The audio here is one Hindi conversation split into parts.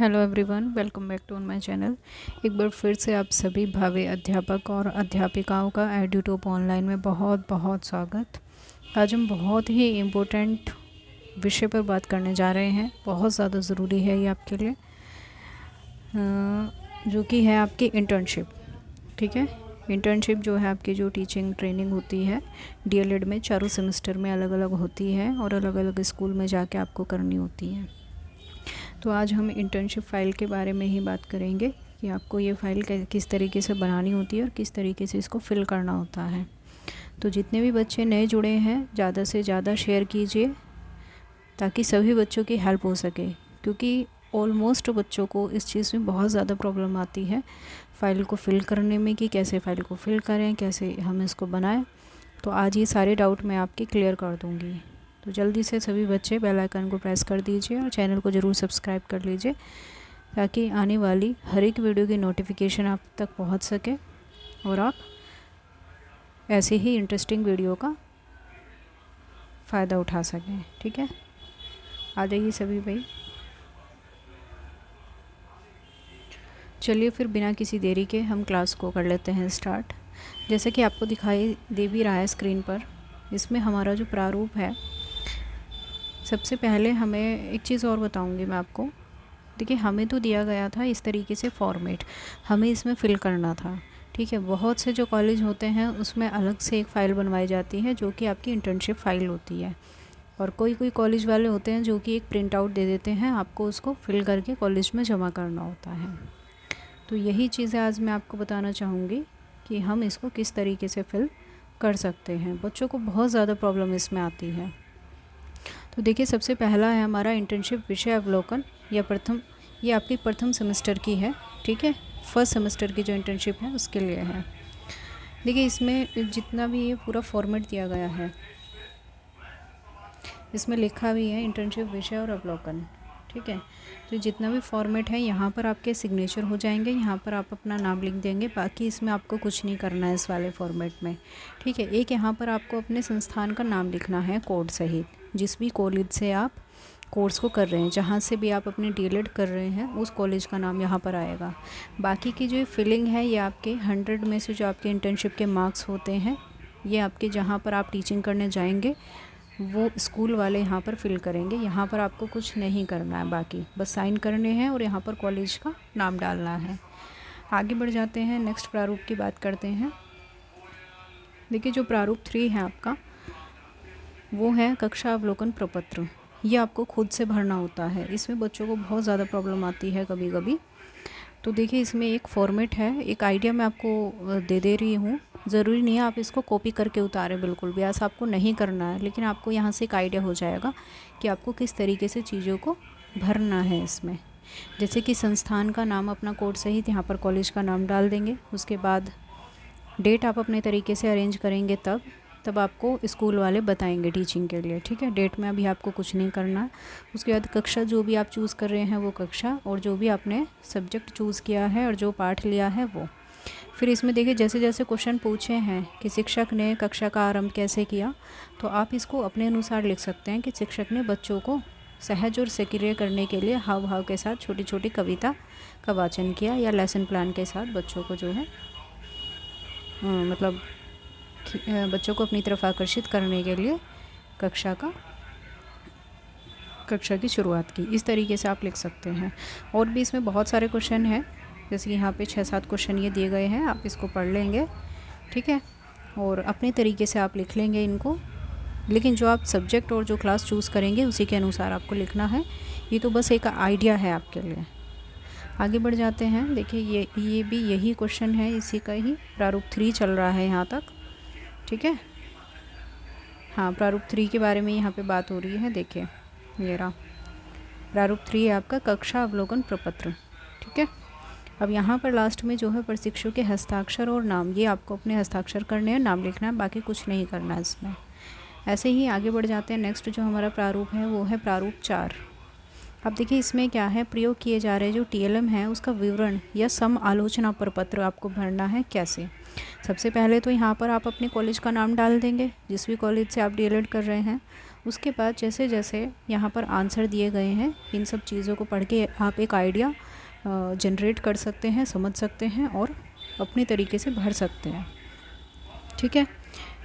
Hello everyone, welcome back to my channel. एक बार फिर से आप सभी भावी अध्यापक और अध्यापिकाओं का एड्यूटॉप ऑनलाइन में बहुत बहुत स्वागत। आज हम बहुत ही इम्पोर्टेंट विषय पर बात करने जा रहे हैं। बहुत ज़्यादा ज़रूरी है ये आपके लिए, जो कि है आपकी इंटर्नशिप। ठीक है, इंटर्नशिप जो है आपकी जो टीचिंग ट्रेनिंग होती है डीएलएड में, चारों सेमेस्टर में अलग अलग होती है और अलग अलग स्कूल में जाके आपको करनी होती है। तो आज हम इंटर्नशिप फ़ाइल के बारे में ही बात करेंगे कि आपको ये फ़ाइल किस तरीके से बनानी होती है और किस तरीके से इसको फिल करना होता है। तो जितने भी बच्चे नए जुड़े हैं, ज़्यादा से ज़्यादा शेयर कीजिए ताकि सभी बच्चों की हेल्प हो सके, क्योंकि ऑलमोस्ट बच्चों को इस चीज़ में बहुत ज़्यादा प्रॉब्लम आती है फ़ाइल को फिल करने में, कि कैसे फ़ाइल को फिल करें, कैसे हम इसको बनाएं। तो आज ये सारे डाउट मैं आपके क्लियर कर दूँगी। तो जल्दी से सभी बच्चे बेल आइकन को प्रेस कर दीजिए और चैनल को ज़रूर सब्सक्राइब कर लीजिए ताकि आने वाली हर एक वीडियो की नोटिफिकेशन आप तक पहुंच सके और आप ऐसे ही इंटरेस्टिंग वीडियो का फ़ायदा उठा सकें। ठीक है, आ जाइए सभी भाई। चलिए फिर बिना किसी देरी के हम क्लास को कर लेते हैं स्टार्ट। जैसे कि आपको दिखाई दे भी रहा है स्क्रीन पर, इसमें हमारा जो प्रारूप है, सबसे पहले हमें एक चीज़ और बताऊंगी मैं आपको। देखिए, हमें तो दिया गया था इस तरीके से फॉर्मेट, हमें इसमें फ़िल करना था। ठीक है, बहुत से जो कॉलेज होते हैं उसमें अलग से एक फ़ाइल बनवाई जाती है जो कि आपकी इंटर्नशिप फ़ाइल होती है, और कोई कोई कॉलेज वाले होते हैं जो कि एक प्रिंट आउट दे देते हैं, आपको उसको फिल करके कॉलेज में जमा करना होता है। तो यही चीज़ें आज मैं आपको बताना चाहूँगी कि हम इसको किस तरीके से फिल कर सकते हैं। बच्चों को बहुत ज़्यादा प्रॉब्लम इसमें आती है। तो देखिए, सबसे पहला है हमारा इंटर्नशिप विषय अवलोकन या प्रथम, ये आपकी प्रथम सेमेस्टर की है। ठीक है, फर्स्ट सेमेस्टर की जो इंटर्नशिप है उसके लिए है। देखिए, इसमें जितना भी ये पूरा फॉर्मेट दिया गया है, इसमें लिखा भी है इंटर्नशिप विषय और अवलोकन। ठीक है, तो जितना भी फॉर्मेट है यहाँ पर आपके सिग्नेचर हो जाएंगे, यहाँ पर आप अपना नाम लिख देंगे। बाकी इसमें आपको कुछ नहीं करना है इस वाले फॉर्मेट में। ठीक है, एक यहाँ पर आपको अपने संस्थान का नाम लिखना है कोड सहित, जिस भी कॉलेज से आप कोर्स को कर रहे हैं, जहाँ से भी आप अपने डीएलएड कर रहे हैं उस कॉलेज का नाम यहाँ पर आएगा। बाकी की जो फिलिंग है ये आपके 100 में से जो आपके इंटर्नशिप के मार्क्स होते हैं, ये आपके जहाँ पर आप टीचिंग करने जाएंगे वो स्कूल वाले यहाँ पर फिल करेंगे। यहाँ पर आपको कुछ नहीं करना है, बाकी बस साइन करने हैं और यहाँ पर कॉलेज का नाम डालना है। आगे बढ़ जाते हैं, नेक्स्ट प्रारूप की बात करते हैं। देखिए, जो प्रारूप 3 है आपका, वो है कक्षा अवलोकन प्रपत्र। ये आपको खुद से भरना होता है। इसमें बच्चों को बहुत ज़्यादा प्रॉब्लम आती है कभी कभी। तो देखिए, इसमें एक फॉर्मेट है, एक आइडिया मैं आपको दे रही हूँ। ज़रूरी नहीं है आप इसको कॉपी करके उतारें, बिल्कुल भी ऐसा आपको नहीं करना है, लेकिन आपको यहाँ से एक आइडिया हो जाएगा कि आपको किस तरीके से चीज़ों को भरना है इसमें। जैसे कि संस्थान का नाम अपना कोड सहित यहाँ पर कॉलेज का नाम डाल देंगे। उसके बाद डेट आप अपने तरीके से अरेंज करेंगे, तब आपको स्कूल वाले बताएंगे टीचिंग के लिए। ठीक है, डेट में अभी आपको कुछ नहीं करना है। उसके बाद कक्षा जो भी आप चूज़ कर रहे हैं वो कक्षा, और जो भी आपने सब्जेक्ट चूज़ किया है और जो पाठ लिया है वो। फिर इसमें देखिए, जैसे जैसे क्वेश्चन पूछे हैं कि शिक्षक ने कक्षा का आरंभ कैसे किया, तो आप इसको अपने अनुसार लिख सकते हैं कि शिक्षक ने बच्चों को सहज और सक्रिय करने के लिए हाव भाव के साथ छोटी छोटी कविता का वाचन किया, या लेसन प्लान के साथ बच्चों को जो है मतलब बच्चों को अपनी तरफ आकर्षित करने के लिए कक्षा की शुरुआत की। इस तरीके से आप लिख सकते हैं। और भी इसमें बहुत सारे क्वेश्चन हैं, जैसे कि यहाँ पे 6-7 क्वेश्चन ये दिए गए हैं, आप इसको पढ़ लेंगे। ठीक है, और अपने तरीके से आप लिख लेंगे इनको, लेकिन जो आप सब्जेक्ट और जो क्लास चूज़ करेंगे उसी के अनुसार आपको लिखना है। ये तो बस एक आइडिया है आपके लिए। आगे बढ़ जाते हैं। देखिए, ये भी यही क्वेश्चन है, इसी का ही प्रारूप 3 चल रहा है यहाँ तक। ठीक है, हाँ, प्रारूप 3 के बारे में यहाँ पे बात हो रही है। देखिए, ये रहा प्रारूप 3 है आपका कक्षा अवलोकन प्रपत्र। ठीक है, अब यहाँ पर लास्ट में जो है प्रशिक्षु के हस्ताक्षर और नाम, ये आपको अपने हस्ताक्षर करने हैं, नाम लिखना है, बाकी कुछ नहीं करना है इसमें। ऐसे ही आगे बढ़ जाते हैं। नेक्स्ट जो हमारा प्रारूप है वो है प्रारूप 4। अब देखिए, इसमें क्या है, प्रयोग किए जा रहे जो टीएलएम है उसका विवरण या सम आलोचना प्रपत्र आपको भरना है। कैसे? सबसे पहले तो यहाँ पर आप अपने कॉलेज का नाम डाल देंगे, जिस भी कॉलेज से आप डीएलएड कर रहे हैं, उसके बाद जैसे जैसे यहाँ पर आंसर दिए गए हैं, इन सब चीज़ों को पढ़ के आप एक आइडिया जनरेट कर सकते हैं, समझ सकते हैं और अपने तरीके से भर सकते हैं। ठीक है,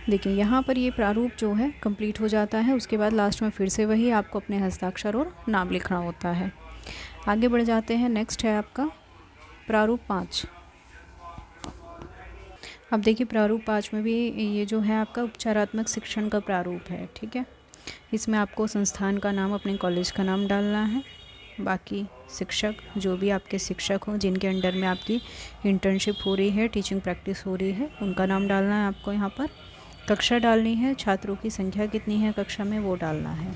देखिए यहाँ पर ये प्रारूप जो है कंप्लीट हो जाता है। उसके बाद लास्ट में फिर से वही आपको अपने हस्ताक्षर और नाम लिखना होता है। आगे बढ़ जाते हैं। नेक्स्ट है आपका प्रारूप 5। अब देखिए प्रारूप 5 में भी ये जो है आपका उपचारात्मक शिक्षण का प्रारूप है। ठीक है, इसमें आपको संस्थान का नाम, अपने कॉलेज का नाम डालना है। बाकी शिक्षक, जो भी आपके शिक्षक हों जिनके अंडर में आपकी इंटर्नशिप हो रही है, टीचिंग प्रैक्टिस हो रही है, उनका नाम डालना है आपको यहाँ पर। कक्षा डालनी है, छात्रों की संख्या कितनी है कक्षा में वो डालना है।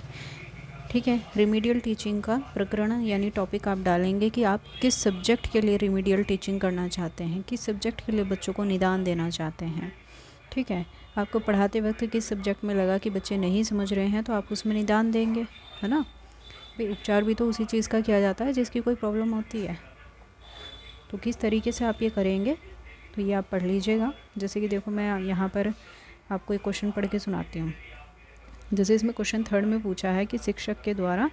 ठीक है, रिमीडियल टीचिंग का प्रकरण यानी टॉपिक आप डालेंगे कि आप किस सब्जेक्ट के लिए रिमीडियल टीचिंग करना चाहते हैं, किस सब्जेक्ट के लिए बच्चों को निदान देना चाहते हैं। ठीक है, आपको पढ़ाते वक्त किस सब्जेक्ट में लगा कि बच्चे नहीं समझ रहे हैं तो आप उसमें निदान देंगे, है ना। भाई उपचार भी तो उसी चीज़ का किया जाता है जिसकी कोई प्रॉब्लम होती है। तो किस तरीके से आप ये करेंगे तो ये आप पढ़ लीजिएगा। जैसे कि देखो मैं यहाँ पर आपको एक क्वेश्चन पढ़ के सुनाती हूँ। जैसे इसमें क्वेश्चन 3 में पूछा है कि शिक्षक के द्वारा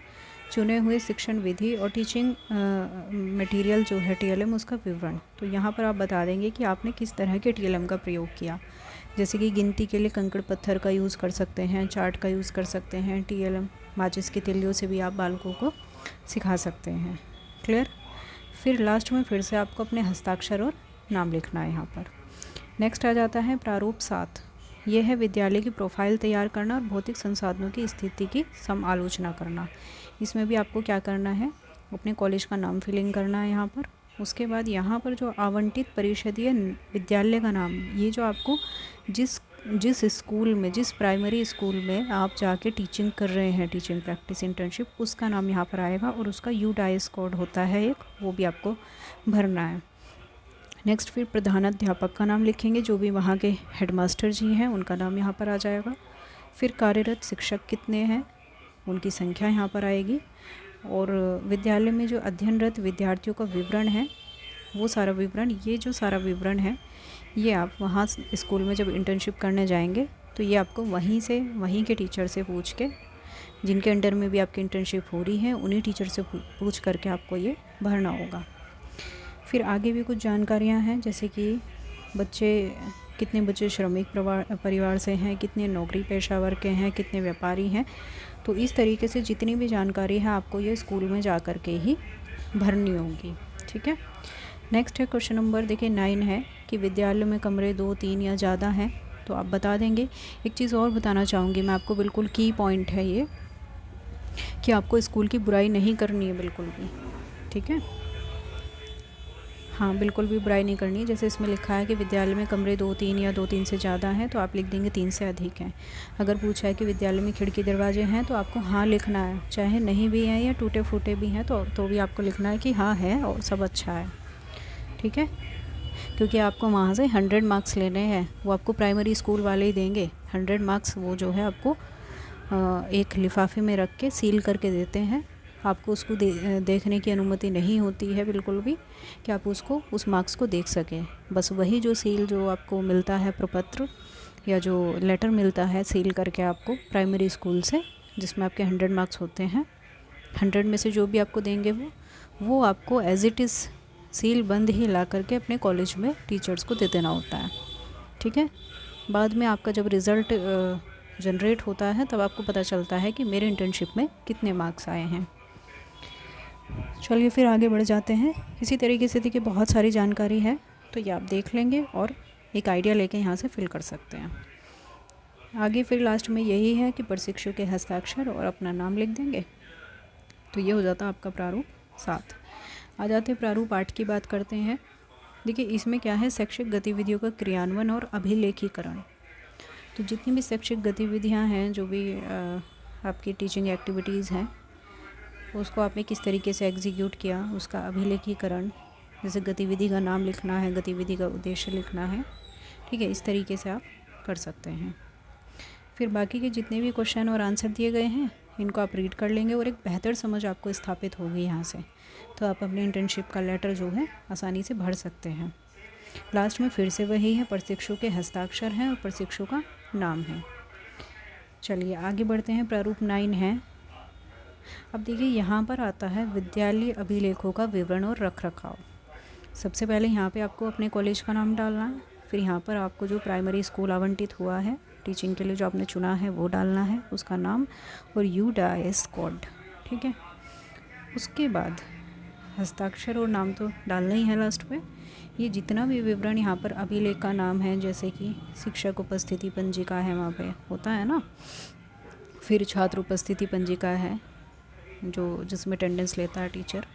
चुने हुए शिक्षण विधि और टीचिंग मटेरियल जो है TLM उसका विवरण। तो यहाँ पर आप बता देंगे कि आपने किस तरह के TLM का प्रयोग किया। जैसे कि गिनती के लिए कंकड़ पत्थर का यूज़ कर सकते हैं, चार्ट का यूज़ कर सकते हैं, TLM माचिस की तिल्लियों से भी आप बालकों को सिखा सकते हैं। क्लियर। फिर लास्ट में फिर से आपको अपने हस्ताक्षर और नाम लिखना है यहाँ पर। नेक्स्ट आ जाता है प्रारूप 7। यह है विद्यालय की प्रोफाइल तैयार करना और भौतिक संसाधनों की स्थिति की समालोचना करना। इसमें भी आपको क्या करना है, अपने कॉलेज का नाम फिलिंग करना है यहाँ पर। उसके बाद यहाँ पर जो आवंटित परिषदीय विद्यालय का नाम, ये जो आपको जिस स्कूल में, जिस प्राइमरी स्कूल में आप जाके टीचिंग कर रहे हैं, टीचिंग प्रैक्टिस इंटर्नशिप, उसका नाम यहाँ पर आएगा और उसका UDIS कोड होता है एक, वो भी आपको भरना है। नेक्स्ट फिर प्रधानाध्यापक का नाम लिखेंगे, जो भी वहाँ के हेडमास्टर जी हैं उनका नाम यहाँ पर आ जाएगा। फिर कार्यरत शिक्षक कितने हैं उनकी संख्या यहाँ पर आएगी। और विद्यालय में जो अध्ययनरत विद्यार्थियों का विवरण है वो सारा विवरण, ये जो सारा विवरण है ये आप वहाँ स्कूल में जब इंटर्नशिप करने जाएंगे तो ये आपको वहीं के टीचर से पूछ के, जिनके अंडर में भी आपकी इंटर्नशिप हो रही है उन्हीं टीचर से पूछ करके आपको ये भरना होगा। फिर आगे भी कुछ जानकारियाँ हैं, जैसे कि कितने बच्चे श्रमिक परिवार से हैं, कितने नौकरी पेशा वर्ग के हैं, कितने व्यापारी हैं। तो इस तरीके से जितनी भी जानकारी है आपको ये स्कूल में जा कर के ही भरनी होगी। ठीक है। नेक्स्ट है क्वेश्चन नंबर देखिए 9 है कि विद्यालय में कमरे 2, 3 या ज़्यादा हैं तो आप बता देंगे। एक चीज़ और बताना चाहूँगी मैं आपको, बिल्कुल की पॉइंट है ये, कि आपको स्कूल की बुराई नहीं करनी है बिल्कुल भी। ठीक है, हाँ बिल्कुल भी बुराई नहीं करनी है। जैसे इसमें लिखा है कि विद्यालय में कमरे 2, 3 या 2, 3 से ज़्यादा हैं तो आप लिख देंगे 3 से अधिक हैं। अगर पूछा है कि विद्यालय में खिड़की दरवाजे हैं तो आपको हाँ लिखना है, चाहे नहीं भी हैं या टूटे फूटे भी हैं तो भी आपको लिखना है कि हाँ है और सब अच्छा है। ठीक है, क्योंकि आपको वहाँ से 100 मार्क्स लेने हैं, वो आपको प्राइमरी स्कूल वाले ही देंगे। 100 मार्क्स वो जो है आपको एक लिफाफे में रख के सील करके देते हैं। आपको उसको देखने की अनुमति नहीं होती है बिल्कुल भी कि आप उस मार्क्स को देख सकें। बस वही जो सील जो आपको मिलता है, प्रपत्र या जो लेटर मिलता है सील करके आपको प्राइमरी स्कूल से, जिसमें आपके 100 मार्क्स होते हैं, 100 में से जो भी आपको देंगे वो आपको एज इट इज़ सील बंद ही ला करके अपने कॉलेज में टीचर्स को दे देना होता है। ठीक है, बाद में आपका जब रिज़ल्ट जनरेट होता है तब आपको पता चलता है कि मेरे इंटर्नशिप में कितने मार्क्स आए हैं। चलिए फिर आगे बढ़ जाते हैं। इसी तरीके से देखिए बहुत सारी जानकारी है तो ये आप देख लेंगे और एक आइडिया लेके यहाँ से फिल कर सकते हैं। आगे फिर लास्ट में यही है कि प्रशिक्षु के हस्ताक्षर और अपना नाम लिख देंगे। तो ये हो जाता आपका प्रारूप 7। आ जाते हैं प्रारूप 8 की बात करते हैं। देखिए इसमें क्या है, शैक्षिक गतिविधियों का क्रियान्वयन और अभिलेखीकरण। तो जितनी भी शैक्षिक गतिविधियां हैं, जो भी आपकी टीचिंग एक्टिविटीज़ हैं, उसको आपने किस तरीके से एग्जीक्यूट किया, उसका अभिलेखीकरण। जैसे गतिविधि का नाम लिखना है, गतिविधि का उद्देश्य लिखना है। ठीक है, इस तरीके से आप कर सकते हैं। फिर बाकी के जितने भी क्वेश्चन और आंसर दिए गए हैं इनको आप रीड कर लेंगे और एक बेहतर समझ आपको स्थापित होगी यहाँ से। तो आप अपने इंटर्नशिप का लेटर जो है आसानी से भर सकते हैं। लास्ट में फिर से वही है, प्रशिक्षु के हस्ताक्षर हैं और प्रशिक्षु का नाम है। चलिए आगे बढ़ते हैं। प्रारूप 9 है। अब देखिए यहाँ पर आता है विद्यालय अभिलेखों का विवरण और रख रखाव। सबसे पहले यहाँ पे आपको अपने कॉलेज का नाम डालना है, फिर यहाँ पर आपको जो प्राइमरी स्कूल आवंटित हुआ है टीचिंग के लिए जो आपने चुना है वो डालना है, उसका नाम और UDAS कोड, ठीक है। उसके बाद हस्ताक्षर और नाम तो डालना ही है लास्ट में। ये जितना भी विवरण यहाँ पर अभिलेख का नाम है, जैसे कि शिक्षक उपस्थिति पंजिका है, वहाँ पे होता है ना, फिर छात्र उपस्थिति पंजिका है जो जिसमें अटेंडेंस लेता है टीचर,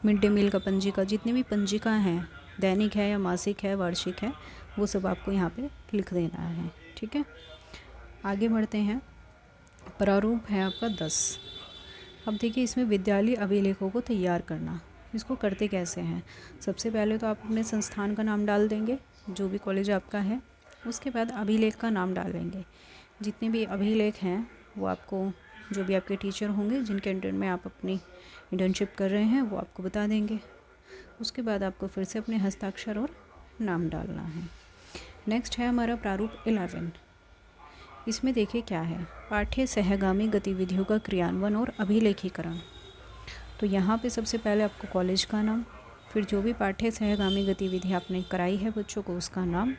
मिड डे मील का पंजिका, जितनी भी पंजिका हैं, दैनिक है या मासिक है वार्षिक है, वो सब आपको यहाँ पे लिख देना है, ठीक है। आगे बढ़ते हैं। प्रारूप है आपका 10। अब देखिए इसमें विद्यालय अभिलेखों को तैयार करना, इसको करते कैसे हैं। सबसे पहले तो आप अपने संस्थान का नाम डाल देंगे, जो भी कॉलेज आपका है। उसके बाद अभिलेख का नाम डालेंगे। जितने भी अभिलेख हैं वो आपको, जो भी आपके टीचर होंगे जिनके अंडर में आप अपनी इंटर्नशिप कर रहे हैं, वो आपको बता देंगे। उसके बाद आपको फिर से अपने हस्ताक्षर और नाम डालना है। नेक्स्ट है हमारा प्रारूप 11। इसमें देखिए क्या है, पाठ्य सहगामी गतिविधियों का क्रियान्वयन और अभिलेखीकरण। तो यहाँ पे सबसे पहले आपको कॉलेज का नाम, फिर जो भी पाठ्य सहगामी गतिविधि आपने कराई है बच्चों को उसका नाम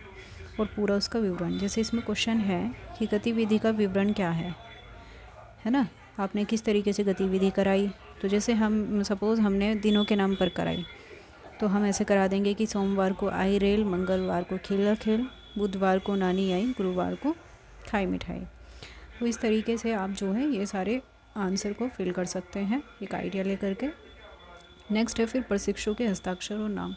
और पूरा उसका विवरण। जैसे इसमें क्वेश्चन है कि गतिविधि का विवरण क्या है ना, आपने किस तरीके से गतिविधि कराई। तो जैसे हम सपोज़ हमने दिनों के नाम पर कराई, तो हम ऐसे करा देंगे कि सोमवार को आई रेल, मंगलवार को खेला खेल, बुधवार को नानी आई, गुरुवार को खाई मिठाई। तो इस तरीके से आप जो है ये सारे आंसर को फिल कर सकते हैं एक आइडिया लेकर के। नेक्स्ट है फिर प्रशिक्षु के हस्ताक्षर और नाम।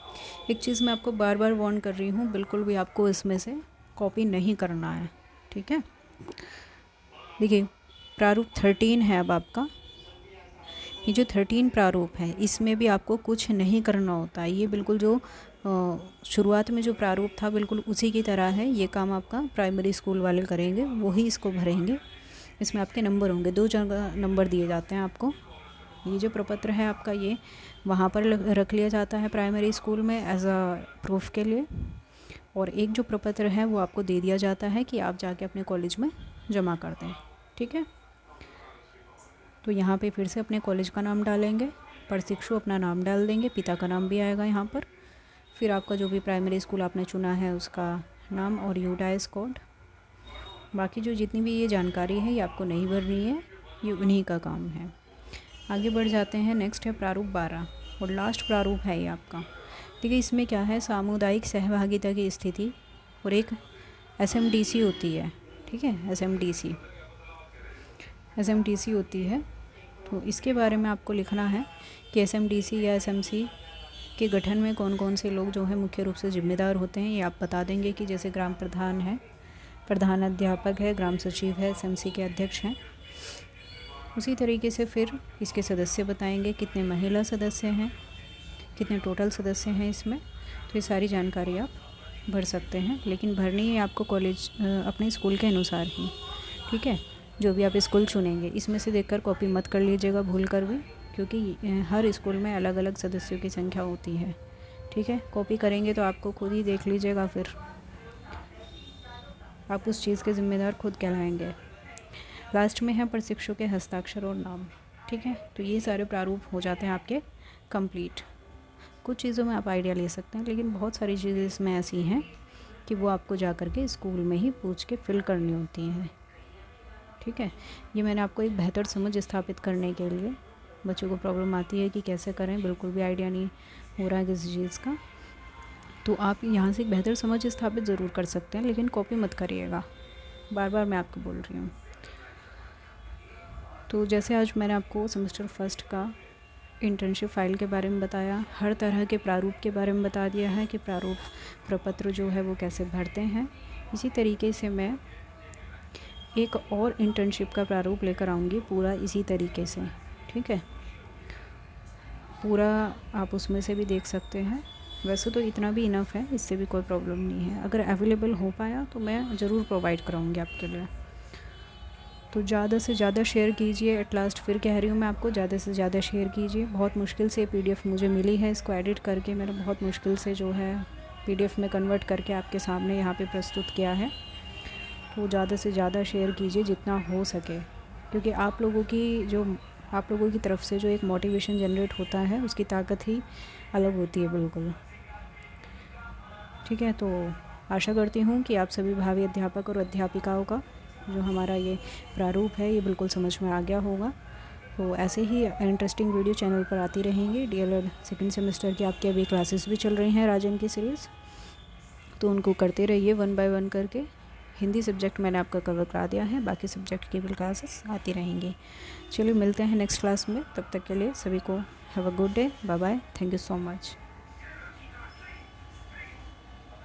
एक चीज़ मैं आपको बार बार वार्न कर रही हूँ, बिल्कुल भी आपको इसमें से कॉपी नहीं करना है, ठीक है। देखिए प्रारूप 13 है अब आपका। ये जो 13 प्रारूप है इसमें भी आपको कुछ नहीं करना होता है। ये बिल्कुल जो शुरुआत में जो प्रारूप था बिल्कुल उसी की तरह है। ये काम आपका प्राइमरी स्कूल वाले करेंगे, वही इसको भरेंगे। इसमें आपके नंबर होंगे, 2 जगह नंबर दिए जाते हैं आपको। ये जो प्रपत्र है आपका ये वहाँ पर रख लिया जाता है प्राइमरी स्कूल में एज अ प्रूफ के लिए, और एक जो प्रपत्र है वो आपको दे दिया जाता है कि आप जाके अपने कॉलेज में जमा कर दें, ठीक है। तो यहाँ पे फिर से अपने कॉलेज का नाम डालेंगे, प्रशिक्षु अपना नाम डाल देंगे, पिता का नाम भी आएगा यहाँ पर, फिर आपका जो भी प्राइमरी स्कूल आपने चुना है उसका नाम और UDAS कोड। बाकी जो जितनी भी ये जानकारी है ये आपको नहीं भरनी है, ये उन्हीं का काम है। आगे बढ़ जाते हैं। नेक्स्ट है प्रारूप 12 और लास्ट प्रारूप है ये आपका। देखिए इसमें क्या है, सामुदायिक सहभागिता की स्थिति और एक SMDC होती है, ठीक है। SMDC होती है, तो इसके बारे में आपको लिखना है कि SMDC या SMC के गठन में कौन कौन से लोग जो है मुख्य रूप से जिम्मेदार होते हैं। ये आप बता देंगे कि जैसे ग्राम प्रधान है, प्रधान अध्यापक है, ग्राम सचिव है, SMC के अध्यक्ष हैं। उसी तरीके से फिर इसके सदस्य बताएंगे, कितने महिला सदस्य हैं, कितने टोटल सदस्य हैं इसमें। तो ये सारी जानकारी आप भर सकते हैं, लेकिन भरनी है आपको कॉलेज अपने स्कूल के अनुसार ही, ठीक है। जो भी आप स्कूल चुनेंगे इसमें से देखकर कॉपी मत कर लीजिएगा भूल कर भी, क्योंकि हर स्कूल में अलग अलग सदस्यों की संख्या होती है, ठीक है। कॉपी करेंगे तो आपको खुद ही देख लीजिएगा, फिर आप उस चीज़ के ज़िम्मेदार खुद कहलाएंगे। लास्ट में है प्रशिक्षु के हस्ताक्षर और नाम, ठीक है। तो ये सारे प्रारूप हो जाते हैं आपके कंप्लीट। कुछ चीज़ों में आप आइडिया ले सकते हैं, लेकिन बहुत सारी चीज़ें इसमें ऐसी हैं कि वो आपको जा कर के स्कूल में ही पूछ के फिल करनी होती हैं, ठीक है। ये मैंने आपको एक बेहतर समझ स्थापित करने के लिए, बच्चों को प्रॉब्लम आती है कि कैसे करें, बिल्कुल भी आइडिया नहीं हो रहा है किसी चीज़ का, तो आप यहाँ से एक बेहतर समझ स्थापित ज़रूर कर सकते हैं, लेकिन कॉपी मत करिएगा, बार बार मैं आपको बोल रही हूँ। तो जैसे आज मैंने आपको सेमेस्टर फर्स्ट का इंटर्नशिप फ़ाइल के बारे में बताया, हर तरह के प्रारूप के बारे में बता दिया है कि प्रारूप प्रपत्र जो है वो कैसे भरते हैं। इसी तरीके से मैं एक और इंटर्नशिप का प्रारूप लेकर आऊँगी पूरा इसी तरीके से, ठीक है। पूरा आप उसमें से भी देख सकते हैं। वैसे तो इतना भी इनफ है, इससे भी कोई प्रॉब्लम नहीं है। अगर अवेलेबल हो पाया तो मैं ज़रूर प्रोवाइड कराऊँगी आपके लिए। तो ज़्यादा से ज़्यादा शेयर कीजिए। एट लास्ट फिर कह रही हूँ मैं आपको, ज़्यादा से ज़्यादा शेयर कीजिए। बहुत मुश्किल से PDF मुझे मिली है, इसको एडिट करके मैंने बहुत मुश्किल से जो है PDF में कन्वर्ट करके आपके सामने यहाँ पे प्रस्तुत किया है। तो ज़्यादा से ज़्यादा शेयर कीजिए जितना हो सके, क्योंकि आप लोगों की तरफ से जो एक मोटिवेशन जनरेट होता है उसकी ताकत ही अलग होती है बिल्कुल। ठीक है, तो आशा करती हूँ कि आप सभी भावी अध्यापक और अध्यापिकाओं का जो हमारा ये प्रारूप है ये बिल्कुल समझ में आ गया होगा। तो ऐसे ही इंटरेस्टिंग वीडियो चैनल पर आती रहेंगी। DLED सेकेंड सेमेस्टर की आपकी अभी क्लासेस भी चल रही हैं राजन की सीरीज़, तो उनको करते रहिए 1 बाय 1 करके। हिंदी सब्जेक्ट मैंने आपका कवर करा दिया है, बाकी सब्जेक्ट की भी क्लासेस आती रहेंगी। चलिए मिलते हैं नेक्स्ट क्लास में, तब तक के लिए सभी को have a good day, bye bye, thank you so much.